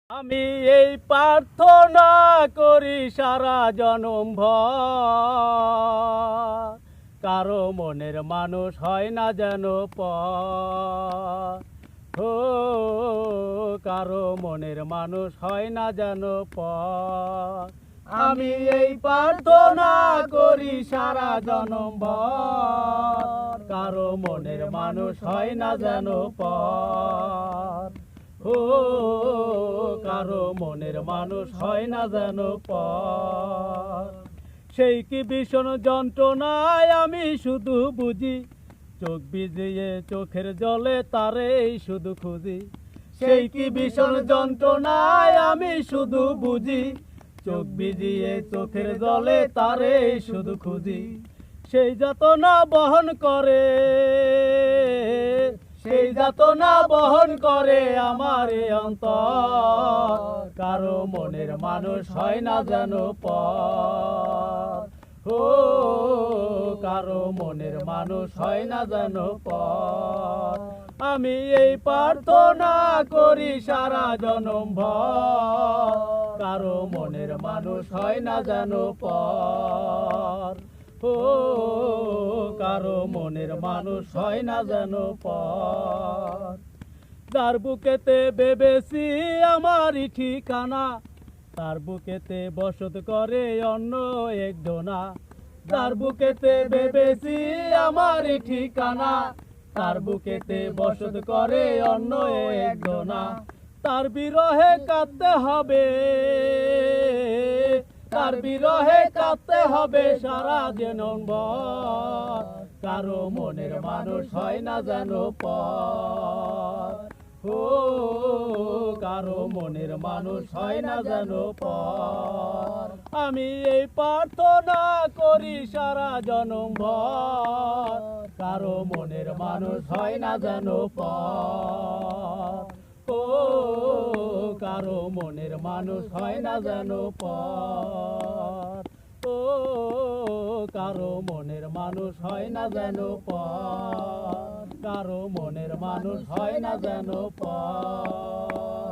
আমি এই প্রার্থনা করি সারা জনম ভর, কারো মনের মানুষ হয় না যেন পর। ও কারো মনের মানুষ হয় না যেন পর। আমি এই প্রার্থনা করি সারা জনম ভর, কারো মনের মানুষ হয় না যেন পর। ও কারো মনের মানুষ হয় না যেন পর। সেই কি ভীষণ যন্ত্রণায় আমি শুধু বুঝি, চোখ ভিজিয়ে চোখের জলে তারেই শুধু খুঁজি। সেই কি ভীষণ যন্ত্রণায় আমি শুধু বুঝি, চোখ ভিজিয়ে চোখের জলে তারেই শুধু খুঁজি। সেই যাতনা বহন করে, সেই যাতনা বহন করে আমার অন্তর, কারো মনের মানুষ হয় না যেন পর। ও কারো মনের মানুষ হয় না যেন পর। আমি এই প্রার্থনা করি সারা জনম ভর, কারো মনের মানুষ হয় না যেন পর। ও কারো মনের মানুষ হয় না যেন পর। যার বুকেতে ভেবেছি আমারই ঠিকানা, তার বুকেতে বসত করে অন্য একজনা। যার বুকেতে ভেবেছি আমারই ঠিকানা, তার বুকেতে বসত করে অন্য একজনা। তার বিরহে কাঁদতে হবে, তার বিরহে কাঁদতে হবে সারা জনম ভর। কারো মনের মানুষ হয় না যেন পর। ও কারো মনের মানুষ হয় না যেন পর। আমি এই প্রার্থনা করি সারা জনম ভর, কারো মনের মানুষ হয় না যেন পর। ও কারো মনের মানুষ হয় না যেন পর। ও কারো মনের মানুষ হয় না যেন পর, কারো মনের মানুষ হয় না যেন পর।